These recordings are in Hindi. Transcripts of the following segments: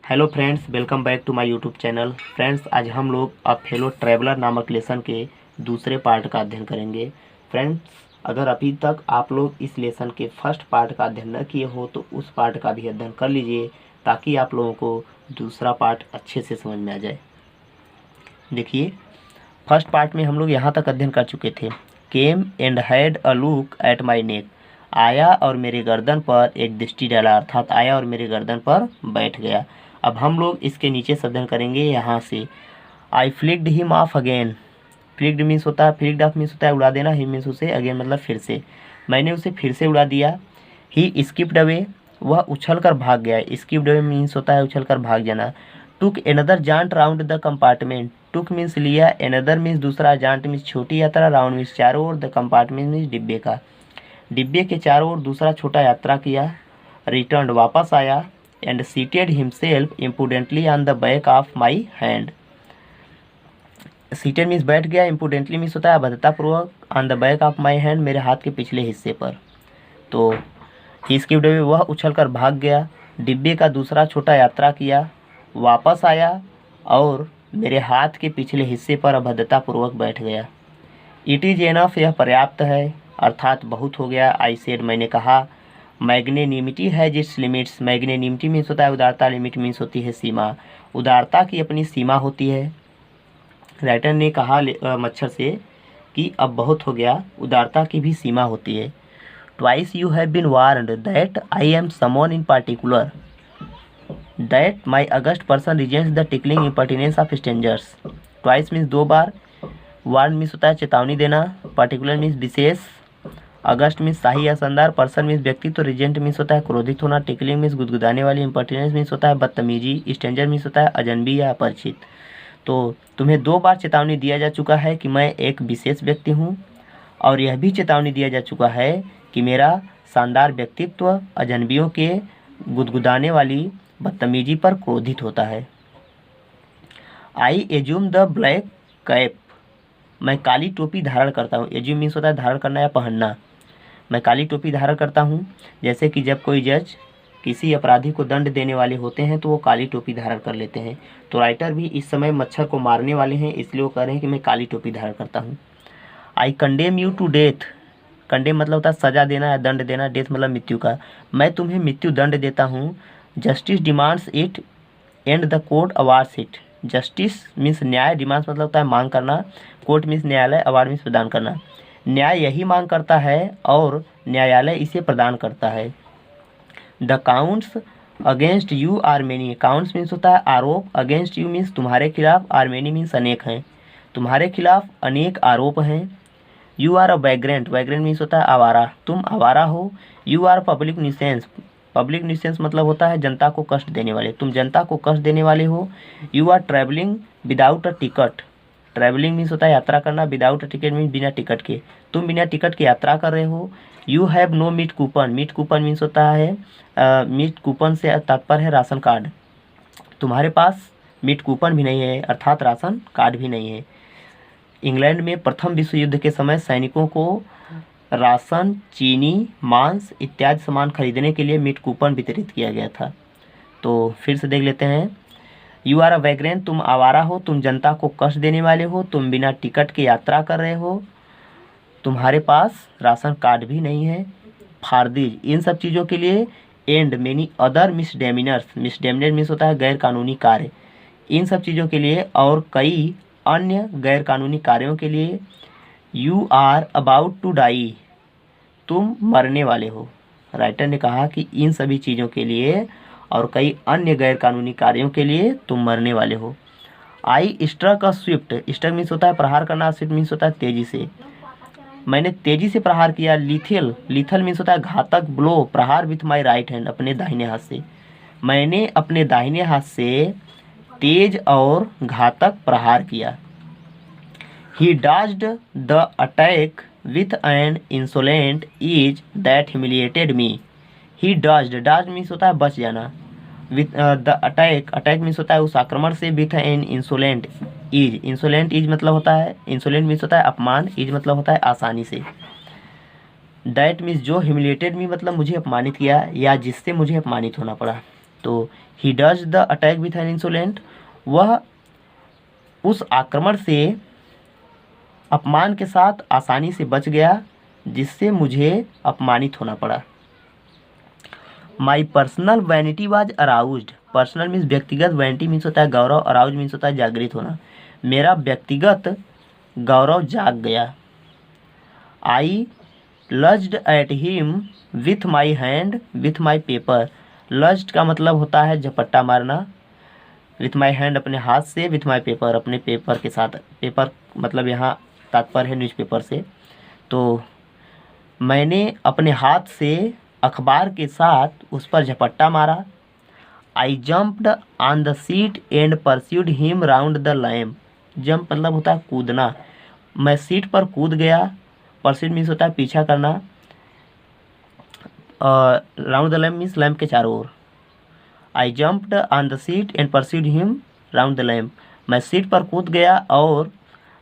Hello friends, welcome back to my YouTube channel. Friends, आज हम लोग अ फेलो ट्रैवलर नामक लेसन के दूसरे पार्ट का अध्ययन करेंगे। फ्रेंड्स, अगर अभी तक आप लोग इस लेसन के फर्स्ट पार्ट का अध्ययन न किए हो तो उस पार्ट का भी अध्ययन कर लीजिए, ताकि आप लोगों को दूसरा पार्ट अच्छे से समझ में आ जाए। देखिए, फर्स्ट पार्ट में हम लोग यहाँ तक अध्ययन कर चुके थे। Came and had a look at my neck, आया और मेरे गर्दन पर एक दृष्टि डाला, अर्थात आया और मेरे गर्दन पर बैठ गया। अब हम लोग इसके नीचे से अध्ययन करेंगे यहाँ से। I flicked him off again. Flicked means होता है, फ्लिक्ड ऑफ मीन्स होता है उड़ा देना, हिम मीन्स उसे, अगेन मतलब फिर से। मैंने उसे फिर से उड़ा दिया। ही स्किप्ड अवे, वह उछल कर भाग गया। स्किप्ड अवे मीन्स होता है उछल कर भाग जाना। Took another jaunt round the compartment. Took means लिया, एनदर मीन्स दूसरा, जांट मीन्स छोटी यात्रा, राउंड मीन्स चारों ओर, द कंपार्टमेंट मीन्स डिब्बे का। डिब्बे के चारों ओर दूसरा छोटा यात्रा किया। रिटर्न वापस आया। And seated himself impudently on the back of my hand. Seated means बैठ गया, इम्पुडेंटली मीन्स होता है अभद्रतापूर्वक, on the back of my hand मेरे हाथ के पिछले हिस्से पर। तो ही स्किप्ड अवे, वह उछल कर भाग गया। डिब्बे का दूसरा छोटा यात्रा किया, वापस आया और मेरे हाथ के पिछले हिस्से पर अभद्रतापूर्वक बैठ गया। इट इज़ एनफ, यह पर्याप्त है, अर्थात बहुत हो गया। आई सेड, मैंने कहा। मैग्नेनिमिटी है जिट्स लिमिट्स। मैग्नेनिमिटी मीन्स होता है उदारता, लिमिट मीन्स होती है सीमा। उदारता की अपनी सीमा होती है। राइटर ने कहा मच्छर से कि अब बहुत हो गया, उदारता की भी सीमा होती है। Twice you have been warned that I am someone in particular, that my august person resents the tickling impertinence of strangers. Twice means दो बार, वार्न मीन्स होता है चेतावनी देना, पार्टिकुलर मीन्स विशेष, अगस्ट मीन्स शाही या शानदार, पर्सन मीन्स व्यक्ति, तो रिजेंट मीन्स होता है क्रोधित होना, टिकलिंग मीन्स गुदगुदाने वाली, इम्पर्टिनेंस मीन्स होता है बदतमीजी, स्ट्रेंजर मीन्स होता है अजनबी या अपरिचित। तो तुम्हें दो बार चेतावनी दिया जा चुका है कि मैं एक विशेष व्यक्ति हूँ, और यह भी चेतावनी दिया जा चुका है कि मेरा शानदार व्यक्तित्व अजनबियों के गुदगुदाने वाली बदतमीजी पर क्रोधित होता है। I assume the black cap, मैं काली टोपी धारण करता हूँ। एज्यूम मीन्स होता है धारण करना या पहनना। मैं काली टोपी धारण करता हूँ, जैसे कि जब कोई जज किसी अपराधी को दंड देने वाले होते हैं तो वो काली टोपी धारण कर लेते हैं। तो राइटर भी इस समय मच्छर को मारने वाले हैं, इसलिए वो कह रहे हैं कि मैं काली टोपी धारण करता हूँ। I condemn you to death. Condemn मतलब होता है सजा देना या दंड देना, डेथ मतलब मृत्यु का। मैं तुम्हें मृत्यु दंड देता हूँ। Justice demands it and the court awards it. Justice means न्याय, डिमांड्स मतलब होता है मांग करना, कोर्ट मीन्स न्यायालय, अवार्ड मीन्स प्रदान करना। न्याय यही मांग करता है और न्यायालय इसे प्रदान करता है। The counts against you are many. Counts means होता है आरोप, अगेंस्ट यू मीन्स तुम्हारे खिलाफ, आर मेनी मीन्स अनेक हैं, तुम्हारे खिलाफ अनेक आरोप हैं। You are a vagrant, vagrant means होता है आवारा, तुम आवारा हो। You are public nuisance, public nuisance मतलब होता है जनता को कष्ट देने वाले, तुम जनता को कष्ट देने वाले हो। You are travelling without a ticket. Travelling means होता है यात्रा करना, विदाउट अ टिकट मीन्स बिना टिकट के, तुम बिना टिकट की यात्रा कर रहे हो। You have no meat coupon. Meat coupon means होता है मीट कूपन से तात्पर्य है राशन कार्ड। तुम्हारे पास मीट कूपन भी नहीं है, अर्थात राशन कार्ड भी नहीं है। इंग्लैंड में प्रथम विश्व युद्ध के समय सैनिकों को राशन, चीनी, मांस इत्यादि सामान खरीदने के लिए मीट कूपन वितरित किया गया था। तो फिर से देख लेते हैं। यू आर अ वैग्रेंट, तुम आवारा हो, तुम जनता को कष्ट देने वाले हो, तुम बिना टिकट के यात्रा कर रहे हो, तुम्हारे पास राशन कार्ड भी नहीं है। फारदीज, इन सब चीज़ों के लिए। And many other misdemeanours, misdemeanour means होता है गैर कानूनी कार्य, इन सब चीज़ों के लिए और कई अन्य गैर कानूनी कार्यों के लिए। You are about to die, तुम मरने वाले हो। राइटर ने कहा कि इन सभी चीज़ों के लिए और कई अन्य गैर कानूनी कार्यों के लिए तुम मरने वाले हो। I struck a swift, struck means होता है प्रहार करना, स्विफ्ट मीन्स होता है तेजी से, मैंने तेजी से प्रहार किया। लिथल, लिथल मीन्स होता है घातक, ब्लो प्रहार विथ माई राइट हैंड, अपने दाहिने हाथ से, मैंने अपने दाहिने हाथ से तेज और घातक प्रहार किया। He dodged the attack with an insolent ease that humiliated me. He dodged, dodge means होता है बच जाना, with the attack, attack means होता है उस आक्रमण से, with an insolent ease, insolent ease मतलब होता है, इंसोलेंट मीन्स होता है अपमान, ईज मतलब होता है आसानी से। दैट मीन्स जो, ह्यूमिलिएटेड मी मतलब मुझे अपमानित किया या जिससे मुझे अपमानित होना पड़ा। तो he does the attack with an insolent, वह उस आक्रमण से अपमान के साथ आसानी से बच गया जिससे मुझे अपमानित होना पड़ा। My personal vanity was aroused, personal means व्यक्तिगत, वैनिटी मीन्स होता है गौरव, अराउज मीन्स होता है जागृत होना। मेरा व्यक्तिगत गौरव जाग गया। I lunged at him with my hand with my paper, lunged का मतलब होता है झपट्टा मारना, विथ माई हैंड अपने हाथ से, विथ माई पेपर अपने पेपर के साथ, पेपर मतलब यहाँ तात्पर्य है न्यूज़पेपर से। तो मैंने अपने हाथ से अखबार के साथ उस पर झपट्टा मारा। I jumped on the seat and pursued him round the lamp, jump मतलब होता है कूदना, मैं सीट पर कूद गया, परस्यूड मीन्स होता है पीछा करना, round the lamp means lamp के चारों ओर। I jumped on the seat and pursued him round the lamp, मैं सीट पर कूद गया और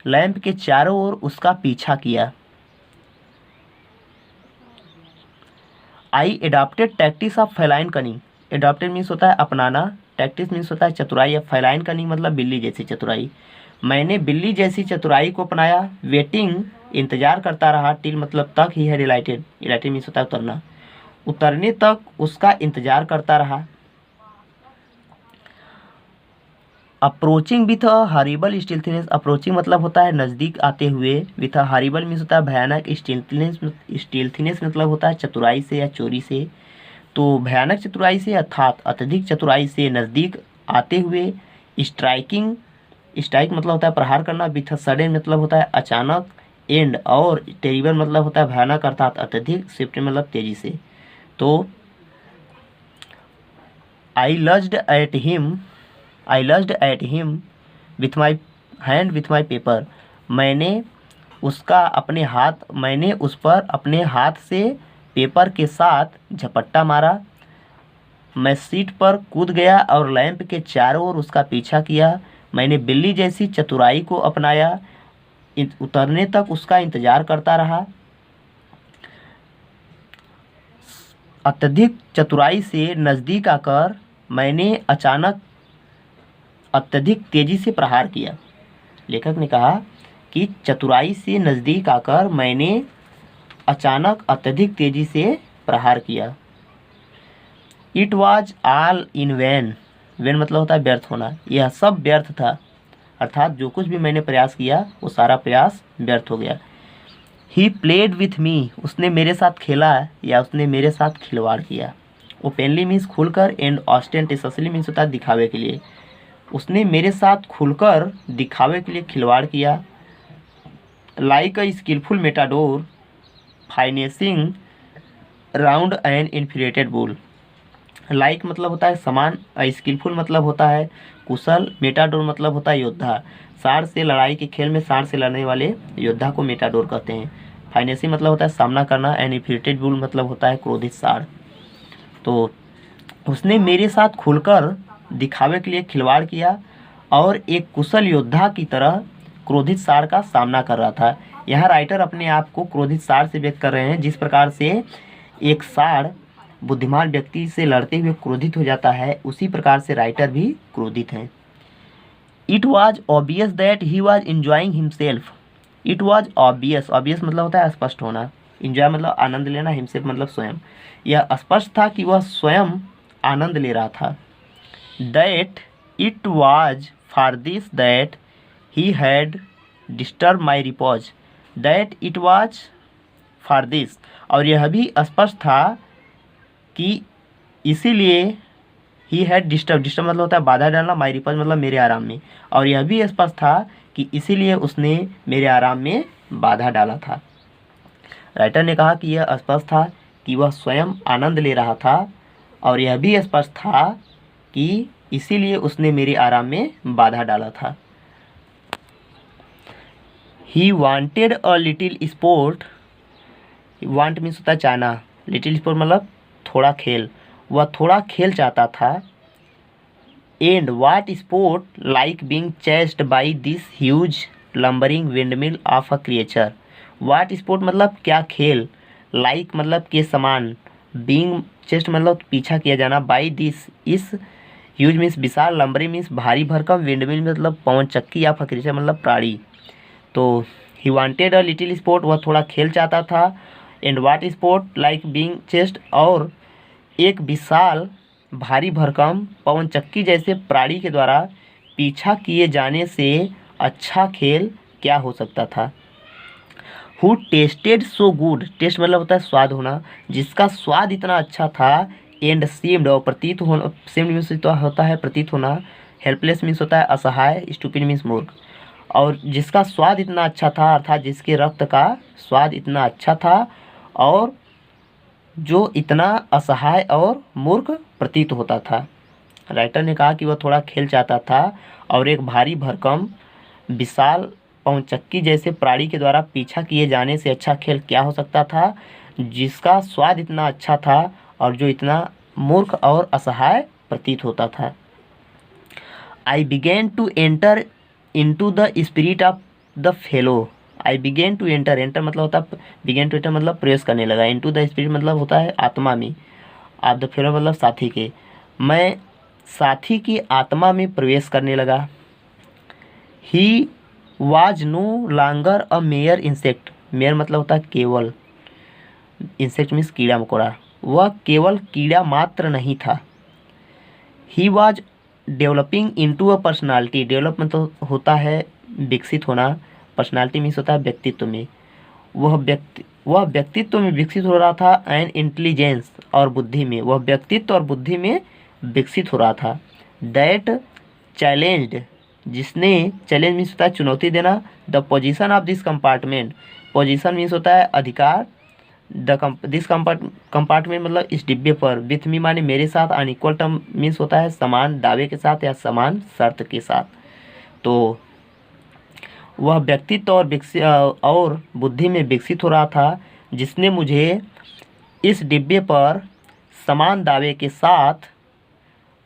लैम्प के चारों ओर उसका पीछा किया। I adopted tactics of feline cunning, adopted means होता है अपनाना, टैक्टिस मीन्स होता है चतुराई, या फेलाइन कनिंग मतलब बिल्ली जैसी चतुराई, मैंने बिल्ली जैसी चतुराई को अपनाया। वेटिंग इंतजार करता रहा, टिल मतलब तक, ही है डिलाइटेड, डिलाइटेड मीन्स होता है उतरना, उतरने तक उसका इंतजार करता रहा। Approaching with a horrible stealthness, approaching मतलब होता है नज़दीक आते हुए, विथ अ हॉरिबल मीन्स होता है भयानक, स्टिल्थनेस मतलब होता है चतुराई से या चोरी से, तो भयानक चतुराई से अर्थात अत्यधिक चतुराई से नज़दीक आते हुए। स्ट्राइकिंग, स्ट्राइक मतलब होता है प्रहार करना, विथ अ सडन मतलब होता है अचानक, एंड और टेरिबल मतलब होता है भयानक अर्थात अत्यधिक, स्विफ्ट मतलब तेजी से। तो I lunged at him with my hand with my paper, मैंने उस पर अपने हाथ से पेपर के साथ झपट्टा मारा। मैं सीट पर कूद गया और लैंप के चारों ओर उसका पीछा किया। मैंने बिल्ली जैसी चतुराई को अपनाया, उतरने तक उसका इंतजार करता रहा। अत्यधिक चतुराई से नज़दीक आकर मैंने अचानक अत्यधिक तेजी से प्रहार किया। लेखक ने कहा कि चतुराई से नज़दीक आकर मैंने अचानक अत्यधिक तेजी से प्रहार किया। It was all in vain, vain मतलब होता है व्यर्थ होना, यह सब व्यर्थ था, अर्थात जो कुछ भी मैंने प्रयास किया वो सारा प्रयास व्यर्थ हो गया। ही प्लेड विथ मी, उसने मेरे साथ खेला या उसने मेरे साथ खिलवाड़ किया। ओपनली मीन्स खुलकर, एंड ऑस्टेंटेसली मीन्स होता है दिखावे के लिए, उसने मेरे साथ खुलकर दिखावे के लिए खिलवाड़ किया। Like a skilful matador finessing round an inflated bull, like मतलब होता है समान, स्किलफुल मतलब होता है कुशल, मेटाडोर मतलब होता है योद्धा, सांड से लड़ाई के खेल में सांड से लड़ने वाले योद्धा को मेटाडोर कहते हैं। फाइनेंसी मतलब होता है सामना करना, एंड इन्फ्लेटेड बुल मतलब होता है क्रोधित सांड। तो उसने मेरे साथ खुलकर दिखावे के लिए खिलवाड़ किया और एक कुशल योद्धा की तरह क्रोधित सांड का सामना कर रहा था। यहाँ राइटर अपने आप को क्रोधित सांड से व्यक्त कर रहे हैं। जिस प्रकार से एक सांड बुद्धिमान व्यक्ति से लड़ते हुए क्रोधित हो जाता है, उसी प्रकार से राइटर भी क्रोधित हैं। It was obvious that he was enjoying himself, it was obvious, obvious मतलब होता है स्पष्ट होना, इंजॉय मतलब आनंद लेना, हिमसेल्फ मतलब स्वयं, यह स्पष्ट था कि वह स्वयं आनंद ले रहा था। That it was for this that he had disturb my repose, that it was for this, और यह भी स्पष्ट था कि इसीलिए ही हैड डिस्टर्ब, डिस्टर्ब मतलब होता है बाधा डालना, माई रिपोज मतलब मेरे आराम में, और यह भी स्पष्ट था कि इसीलिए उसने मेरे आराम में बाधा डाला था। राइटर ने कहा कि यह स्पष्ट था कि वह स्वयं आनंद ले रहा था, और यह भी स्पष्ट था कि इसीलिए उसने मेरे आराम में बाधा डाला था। He wanted a little sport, want means होता है चाहना, लिटिल स्पोर्ट मतलब थोड़ा खेल, वह थोड़ा खेल चाहता था। And what sport like being chased by this huge lumbering windmill of a creature, what sport मतलब क्या खेल, लाइक मतलब के समान, बीइंग चेस्ट मतलब पीछा किया जाना, बाई दिस इस, ह्यूज मीन्स विशाल, लंबरी मीन्स भारी भरकम, विंडमिल मतलब पवन चक्की या फकीर मतलब प्राणी। तो he wanted a little sport, वह थोड़ा खेल चाहता था। And what sport like being chest, और एक विशाल भारी भरकम पवन चक्की जैसे प्राणी के द्वारा पीछा किए जाने से अच्छा खेल क्या हो सकता था। Who tasted so good, taste मतलब होता है स्वाद होना, जिसका स्वाद इतना अच्छा था। एंड सीम्ड, और प्रतीत होना, सीम्ड मीन्स होता है प्रतीत होना। हेल्पलेस मीन्स होता है असहाय। स्टूपिड मीन्स मूर्ख। और जिसका स्वाद इतना अच्छा था अर्थात जिसके रक्त का स्वाद इतना अच्छा था और जो इतना असहाय और मूर्ख प्रतीत होता था। राइटर ने कहा कि वह थोड़ा खेल चाहता था और एक भारी भरकम विशाल पवनचक्की जैसे प्राणी के द्वारा पीछा किए जाने से अच्छा खेल क्या हो सकता था, जिसका स्वाद इतना अच्छा था और जो इतना मूर्ख और असहाय प्रतीत होता था। I began to enter into the spirit of the fellow. I began to enter, enter मतलब होता है बिगेन टू एंटर मतलब प्रवेश करने लगा। इनटू द स्पिरिट मतलब होता है आत्मा में। ऑफ द फेलो मतलब साथी के। मैं साथी की आत्मा में प्रवेश करने लगा। He was no longer a mere insect, mere मतलब होता है केवल, इंसेक्ट मीन्स कीड़ा मकोड़ा, वह केवल कीड़ा मात्र नहीं था। He was developing into a personality, develop मतलब होता है विकसित होना, पर्सनालिटी मीन्स होता है व्यक्तित्व में। वह व्यक्तित्व में विकसित हो रहा था। एंड इंटेलिजेंस, और बुद्धि में, वह व्यक्तित्व और बुद्धि में विकसित हो रहा था। दैट चैलेंज्ड, जिसने, चैलेंज मीन्स होता है चुनौती देना। The position of this compartment, position means होता है अधिकार। दिस कंपार्टमेंट मतलब इस डिब्बे पर। विथ मी माने मेरे साथ। अनइक्वल टर्म मीन्स होता है समान दावे के साथ या समान शर्त के साथ। तो वह व्यक्तित्व और बुद्धि में विकसित हो रहा था, जिसने मुझे इस डिब्बे पर समान दावे के साथ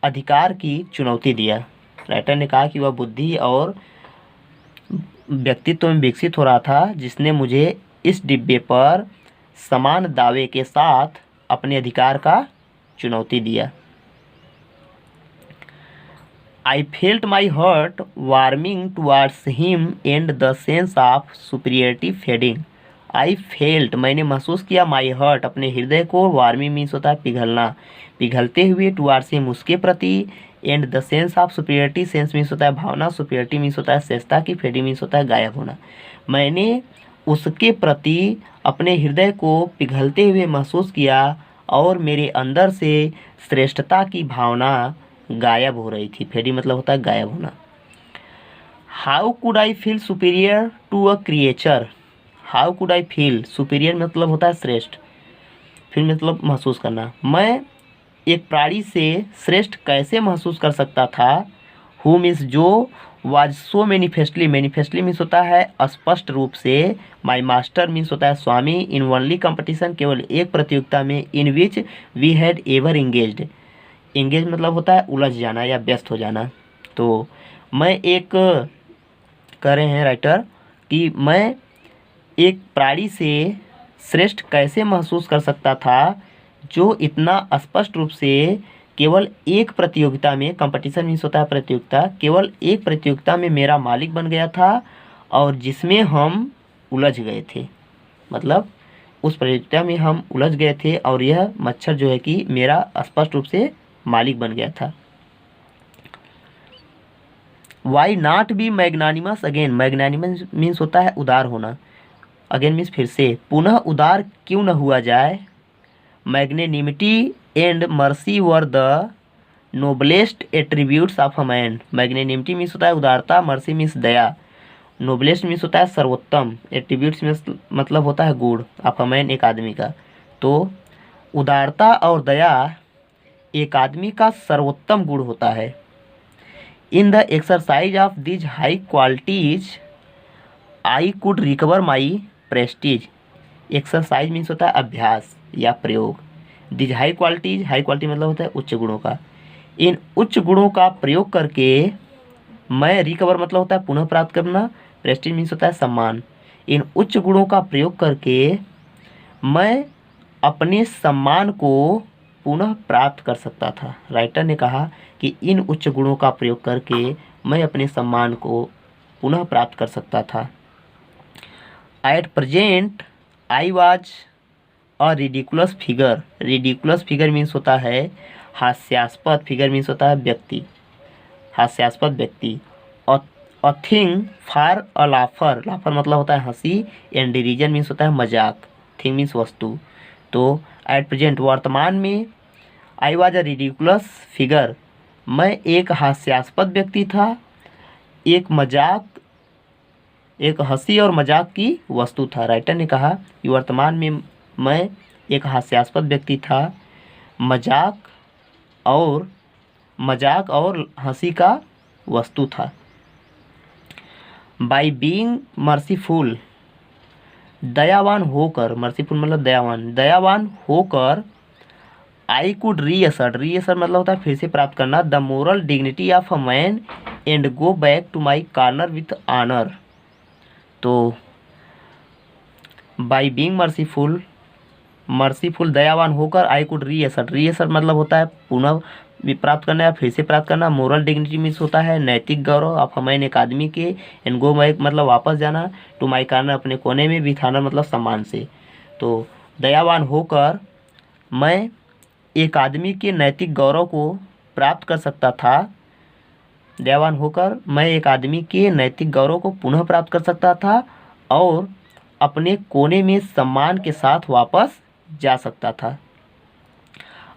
अधिकार की चुनौती दिया। राइटर ने कहा कि वह बुद्धि और व्यक्तित्व में विकसित हो रहा था, जिसने मुझे इस डिब्बे पर समान दावे के साथ अपने अधिकार का चुनौती दिया। I felt my heart warming towards him and the sense of superiority fading. I felt, मैंने महसूस किया, my heart अपने हृदय को, warming मीन्स होता है पिघलना, पिघलते हुए, towards him उसके प्रति, and the sense of superiority, sense means होता है भावना, superiority मीन्स होता है श्रेष्ठता की, fading मीन्स होता है गायब होना। मैंने उसके प्रति अपने हृदय को पिघलते हुए महसूस किया और मेरे अंदर से श्रेष्ठता की भावना गायब हो रही थी। फेडी मतलब होता है गायब होना। How could I feel superior to a creature, how could I feel, superior मतलब होता है श्रेष्ठ, फिर मतलब महसूस करना। मैं एक प्राणी से श्रेष्ठ कैसे महसूस कर सकता था। हु मीन्स जो, was so manifestly, manifestly means होता है स्पष्ट रूप से। माई मास्टर मीन्स होता है स्वामी। इन ओनली कंपटीशन केवल एक प्रतियोगिता में। In which we had ever engaged, engage मतलब होता है उलझ जाना या व्यस्त हो जाना। तो मैं एक, कह रहे हैं राइटर कि मैं एक प्राणी से श्रेष्ठ कैसे महसूस कर सकता था जो इतना स्पष्ट रूप से केवल एक प्रतियोगिता में, कंपटीशन मीन्स होता है प्रतियोगिता, केवल एक प्रतियोगिता में मेरा मालिक बन गया था और जिसमें हम उलझ गए थे। मतलब उस प्रतियोगिता में हम उलझ गए थे और यह मच्छर जो है कि मेरा स्पष्ट रूप से मालिक बन गया था। Why not be magnanimous again, magnanimous means होता है उदार होना, अगेन मीन्स फिर से, पुनः उदार क्यों न हुआ जाए। Magnanimity and mercy were the noblest attributes of a man. Magnanimity means होता है उदारता, मर्सी मीन्स दया, नोबलेस्ट मीन्स होता है सर्वोत्तम, एट्रीब्यूट्स मीन्स मतलब होता है गुण, ऑफ अ मैन एक आदमी का। तो उदारता और दया एक आदमी का सर्वोत्तम गुण होता है। In the exercise of these high qualities I could recover my Prestige. Exercise means होता है अभ्यास या प्रयोग। These high qualities, high quality मतलब होता है उच्च गुणों का। इन उच्च गुणों का प्रयोग करके मैं, रिकवर मतलब होता है पुनः प्राप्त करना, प्रेस्टीज मीन्स होता है सम्मान। इन उच्च गुणों का प्रयोग करके मैं अपने सम्मान को पुनः प्राप्त कर सकता था। राइटर ने कहा कि इन उच्च गुणों का प्रयोग करके मैं अपने सम्मान को पुनः प्राप्त कर सकता था। At present I was a ridiculous figure. Ridiculous figure means होता है हास्यास्पद, फिगर मीन्स होता है व्यक्ति, हास्यास्पद व्यक्ति। अ थिंग फॉर अ लाफर, लाफर मतलब होता है हंसी, एंड डिरीजन मीन्स होता है मजाक, थिंग मीन्स वस्तु। तो एट प्रेजेंट वर्तमान में, I was a ridiculous figure, मैं एक हास्यास्पद व्यक्ति था, एक मजाक, एक हंसी और मजाक की वस्तु था। राइटर ने कहा कि वर्तमान में मैं एक हास्यास्पद व्यक्ति था, मजाक और हंसी का वस्तु था। बाई बीइंग मर्सीफुल, दयावान होकर, मर्सीफुल मतलब दयावान होकर, आई कुड रीअसर्ट, रीअसर्ट मतलब होता है फिर से प्राप्त करना, the moral dignity of a man and go back to my corner with honour. तो बाई बीइंग मर्सीफुल दयावान होकर, आई कुड रीअसर्ट मतलब होता है पुनः प्राप्त करना या फिर से प्राप्त करना। मोरल डिग्निटी मीन्स होता है नैतिक गौरव, ऑफ मैन एक आदमी के, एंड गो बैक मतलब वापस जाना, टू माई कॉर्नर अपने कोने में, विथ ऑनर मतलब सम्मान से। तो दयावान होकर मैं एक आदमी के नैतिक गौरव को प्राप्त कर सकता था, दयावान होकर मैं एक आदमी के नैतिक गौरव को पुनः प्राप्त कर सकता था और अपने कोने में सम्मान के साथ वापस जा सकता था।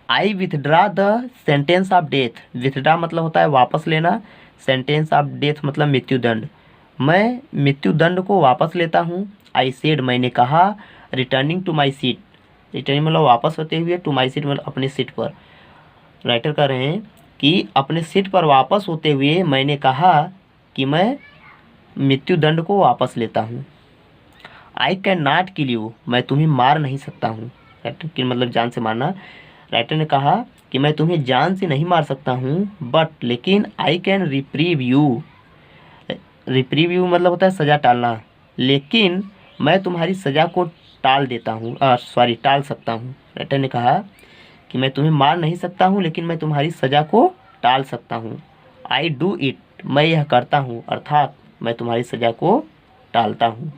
I withdraw the sentence of death, withdraw मतलब होता है वापस लेना, सेंटेंस ऑफ डेथ मतलब मृत्युदंड, मैं मृत्युदंड को वापस लेता हूँ। आई सेड मैंने कहा, returning to my seat, returning मतलब वापस होते हुए, टू माई सीट मतलब अपने सीट पर। राइटर कह रहे हैं कि अपने सीट पर वापस होते हुए मैंने कहा कि मैं मृत्युदंड को वापस लेता हूँ। I can not kill you, मैं तुम्हें मार नहीं सकता हूँ, राइटर किल मतलब जान से मारना। राइटर ने कहा कि मैं तुम्हें जान से नहीं मार सकता हूँ, बट लेकिन I can reprieve you, reprieve you मतलब होता है सज़ा टालना, लेकिन मैं तुम्हारी सज़ा को टाल देता हूँ, टाल सकता हूँ। राइटर ने कहा कि मैं तुम्हें मार नहीं सकता हूँ लेकिन मैं तुम्हारी सज़ा को टाल सकता हूँ। आई डू इट, मैं यह करता हूँ, अर्थात मैं तुम्हारी सज़ा को टालता हूँ।